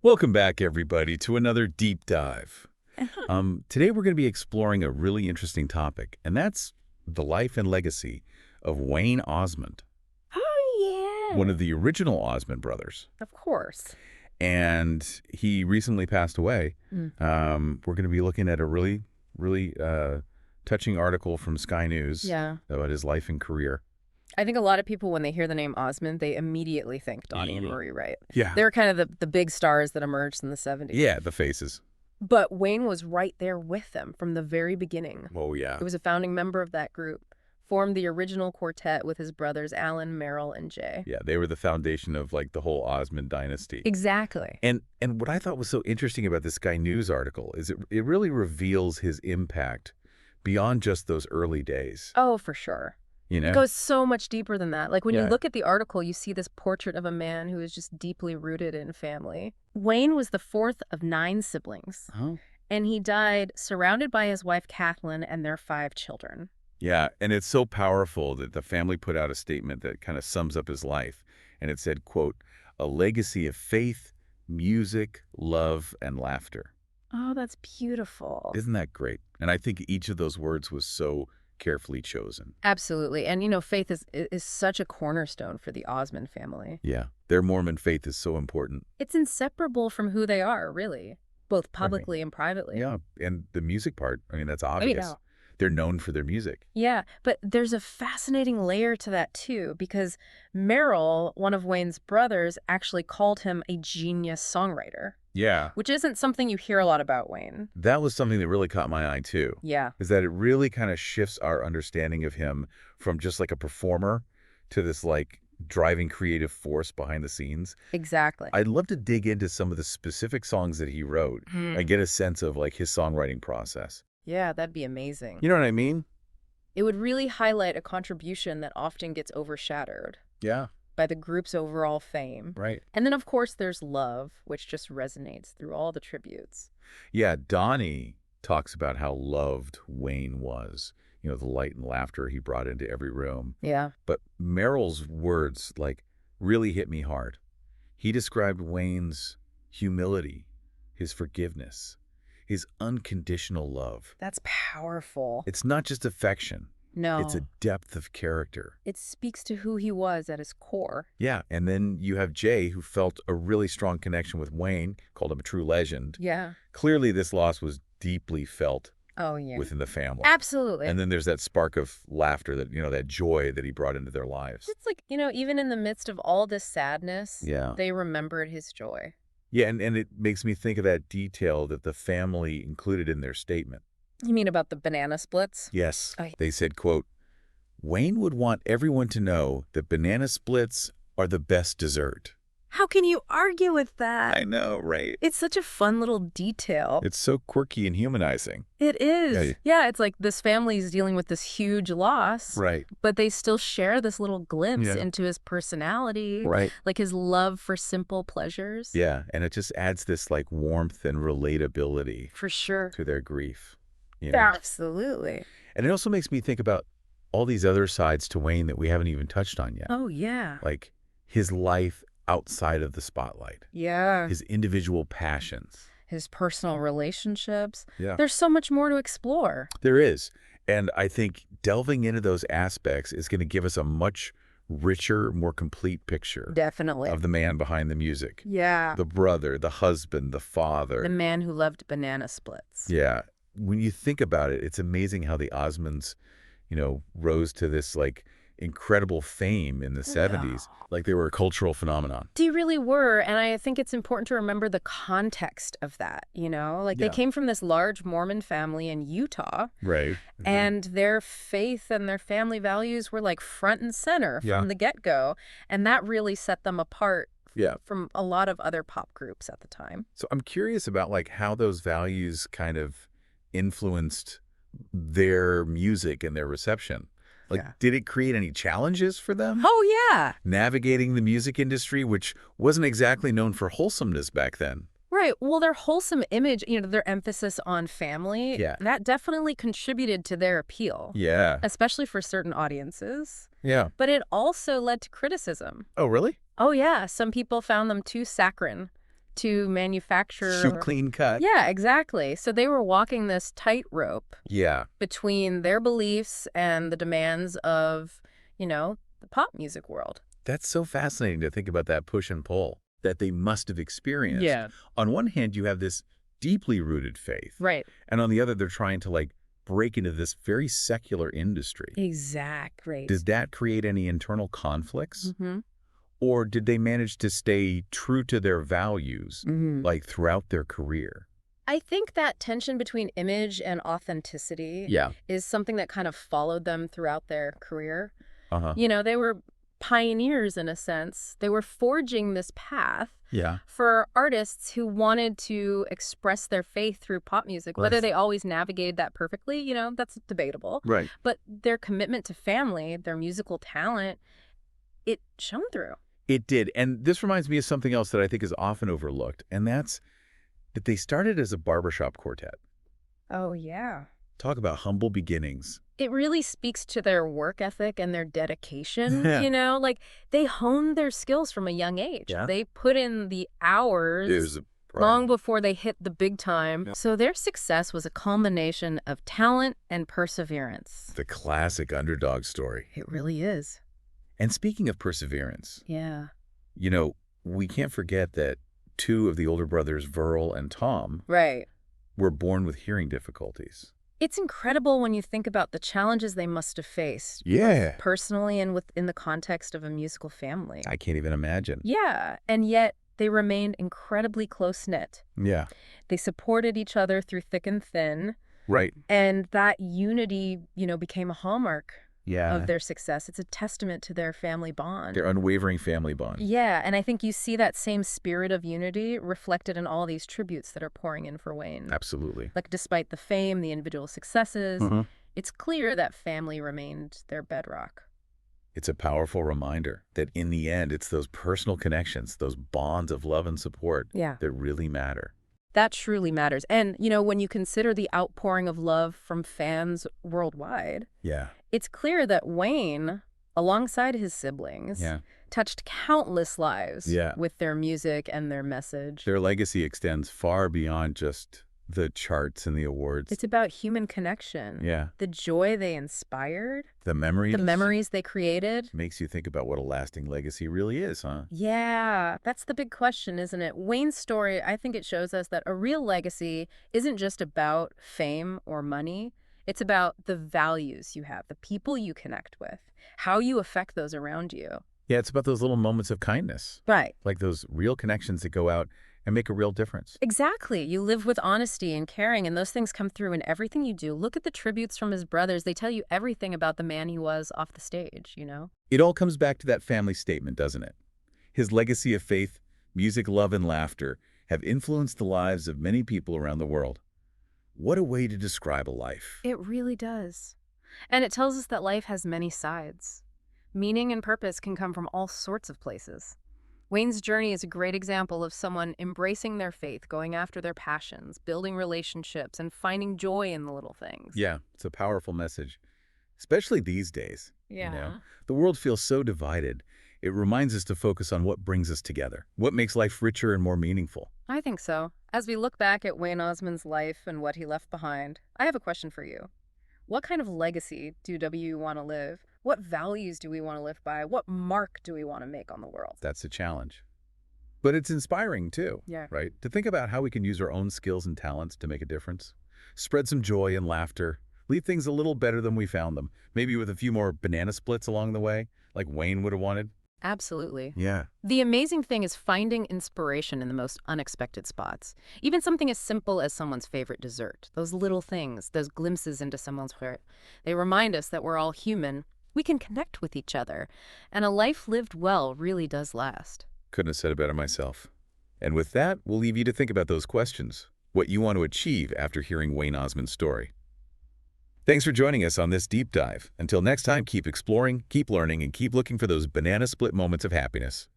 Welcome back, everybody, to another deep dive. Today we're going to be exploring a really interesting topic, and that's the life and legacy of Wayne Osmond, Oh, one yeah. of the original Osmond brothers. Of course. And he recently passed away. Mm. We're going to be looking at a really touching article from Sky News Yeah. about his life and career. I think a lot of people, when they hear the name Osmond, they immediately think Donny and Yeah. Marie Wright. Yeah. They're kind of the big stars that emerged in the 70s. Yeah, the faces. But Wayne was right there with them from the very beginning. Oh, yeah. He was a founding member of that group, formed the original quartet with his brothers Alan, Merrill, and Jay. Yeah, they were the foundation of, like, the whole Osmond dynasty. Exactly. And what I thought was so interesting about this Sky News article is it really reveals his impact beyond just those early days. Oh, for sure. You know? It goes so much deeper than that. Like when you Yeah. look at the article, you see this portrait of a man who is just deeply rooted in family. Wayne was the fourth of 9 siblings, Oh. and he died surrounded by his wife Kathleen and their 5 children. Yeah, and it's so powerful that the family put out a statement that kind of sums up his life. And it said, quote, "A legacy of faith, music, love, and laughter." Oh, that's beautiful. Isn't that great? And I think each of those words was so carefully chosen. Absolutely. And, you know, faith is such a cornerstone for the Osmond family. Yeah, their Mormon faith is so important. It's inseparable from who they are, really, both publicly and privately. Yeah, and the music part, I mean, that's I mean, obvious. no. They're known for their music. Yeah, but there's a fascinating layer to that, too, because Merrill, one of Wayne's brothers, actually called him a genius songwriter, Yeah. which isn't something you hear a lot about Wayne. That was something that really caught my eye, too, Yeah. is that it really kind of shifts our understanding of him from just like a performer to this like driving creative force behind the scenes. Exactly. I'd love to dig into some of the specific songs that he wrote and get a sense of like his songwriting process. Yeah, that'd be amazing. You know what I mean? It would really highlight a contribution that often gets overshadowed Yeah, by the group's overall fame. right. And then, of course, there's love, which just resonates through all the tributes. Yeah, Donnie talks about how loved Wayne was. You know, the light and laughter he brought into every room. Yeah. But Merrill's words, like, really hit me hard. He described Wayne's humility, his forgiveness, his unconditional love. That's powerful. It's not just affection. No. It's a depth of character. It speaks to who he was at his core. Yeah, and then you have Jay, who felt a really strong connection with Wayne, called him a true legend. Yeah. Clearly, this loss was deeply felt Oh, yeah. within the family. Absolutely. And then there's that spark of laughter, that, you know, that joy that he brought into their lives. It's like, you know, even in the midst of all this sadness, Yeah. they remembered his joy. Yeah, and it makes me think of that detail that the family included in their statement. You mean about the banana splits? Yes. Oh. They said, quote, "Wayne would want everyone to know that banana splits are the best dessert." How can you argue with that? I know, right? It's such a fun little detail. It's so quirky and humanizing. It is. Yeah. Yeah, it's like this family's dealing with this huge loss, Right. but they still share this little glimpse Yeah. into his personality, Right. like his love for simple pleasures. Yeah, and it just adds this like warmth and relatability For sure. to their grief. You know? Absolutely. And it also makes me think about all these other sides to Wayne that we haven't even touched on yet. Oh, yeah. Like his life outside of the spotlight, Yeah. his individual passions. His personal relationships. Yeah. There's so much more to explore. There is. And I think delving into those aspects is going to give us a much richer, more complete picture Definitely. of the man behind the music. Yeah. The brother, the husband, the father. The man who loved banana splits. Yeah. When you think about it, it's amazing how the Osmonds, you know, rose to this like incredible fame in the 70s. Like they were a cultural phenomenon. They really were, and I think it's important to remember the context of that, you know? Like, Yeah. they came from this large Mormon family in Utah, Right. and their faith and their family values were, like, front and center Yeah. from the get-go, and that really set them apart Yeah. from a lot of other pop groups at the time. So I'm curious about like how those values kind of influenced their music and their reception. Like, Yeah. did it create any challenges for them? Oh, yeah. Navigating the music industry, which wasn't exactly known for wholesomeness back then. Right. Well, their wholesome image, you know, their emphasis on family, Yeah. that definitely contributed to their appeal, Yeah. especially for certain audiences. Yeah. But it also led to criticism. Oh, really? Oh, yeah. Some people found them too saccharine, to manufacture. Shoot clean cut. Yeah, exactly. So they were walking this tightrope Yeah. between their beliefs and the demands of, the pop music world. That's so fascinating to think about that push and pull that they must have experienced. Yeah. On one hand, you have this deeply rooted faith. Right. And on the other, they're trying to break into this very secular industry. Exactly. Did that create any internal conflicts? Mm-hmm. Or did they manage to stay true to their values, throughout their career? I think that tension between image and authenticity is something that kind of followed them throughout their career. Uh-huh. They were pioneers in a sense. They were forging this path for artists who wanted to express their faith through pop music. Whether they always navigated that perfectly, that's debatable. Right. But their commitment to family, their musical talent, it shone through. It did. And this reminds me of something else that I think is often overlooked, and that's that they started as a barbershop quartet. Oh, yeah. Talk about humble beginnings. It really speaks to their work ethic and their dedication, they honed their skills from a young age. Yeah. They put in the hours long before they hit the big time. Yeah. So their success was a culmination of talent and perseverance. The classic underdog story. It really is. And speaking of perseverance, yeah, we can't forget that two of the older brothers, Verl and Tom, were born with hearing difficulties. It's incredible when you think about the challenges they must have faced. Yeah. Personally and within the context of a musical family. I can't even imagine. Yeah, and yet they remained incredibly close-knit. Yeah. They supported each other through thick and thin. Right. And that unity, became a hallmark of their success. It's a testament to their family bond. Their unwavering family bond. Yeah, and I think you see that same spirit of unity reflected in all these tributes that are pouring in for Wayne. Absolutely. Despite the fame, the individual successes, it's clear that family remained their bedrock. It's a powerful reminder that in the end, it's those personal connections, those bonds of love and support that really matter. That truly matters. And, when you consider the outpouring of love from fans worldwide, it's clear that Wayne, alongside his siblings, touched countless lives with their music and their message. Their legacy extends far beyond just the charts and the awards. It's about human connection. Yeah. The joy they inspired. The memories they created. Makes you think about what a lasting legacy really is, huh? Yeah, that's the big question, isn't it? Wayne's story, I think it shows us that a real legacy isn't just about fame or money. It's about the values you have, the people you connect with, how you affect those around you. Yeah, it's about those little moments of kindness. Right. Like those real connections that go out and make a real difference. Exactly. You live with honesty and caring, and those things come through in everything you do. Look at the tributes from his brothers. They tell you everything about the man he was off the stage, It all comes back to that family statement, doesn't it? His legacy of faith, music, love, and laughter have influenced the lives of many people around the world. What a way to describe a life. It really does. And it tells us that life has many sides. Meaning and purpose can come from all sorts of places. Wayne's journey is a great example of someone embracing their faith, going after their passions, building relationships, and finding joy in the little things. Yeah, it's a powerful message, especially these days. Yeah. The world feels so divided. It reminds us to focus on what brings us together, what makes life richer and more meaningful. I think so. As we look back at Wayne Osmond's life and what he left behind, I have a question for you. What kind of legacy do W want to live? What values do we want to live by? What mark do we want to make on the world? That's a challenge. But it's inspiring too, Yeah. right? To think about how we can use our own skills and talents to make a difference. Spread some joy and laughter. Leave things a little better than we found them. Maybe with a few more banana splits along the way, like Wayne would have wanted. Absolutely. Yeah. The amazing thing is finding inspiration in the most unexpected spots. Even something as simple as someone's favorite dessert. Those little things, those glimpses into someone's heart. They remind us that we're all human. We can connect with each other. And a life lived well really does last. Couldn't have said it better myself. And with that, we'll leave you to think about those questions. What you want to achieve after hearing Wayne Osmond's story. Thanks for joining us on this deep dive. Until next time, keep exploring, keep learning, and keep looking for those banana split moments of happiness.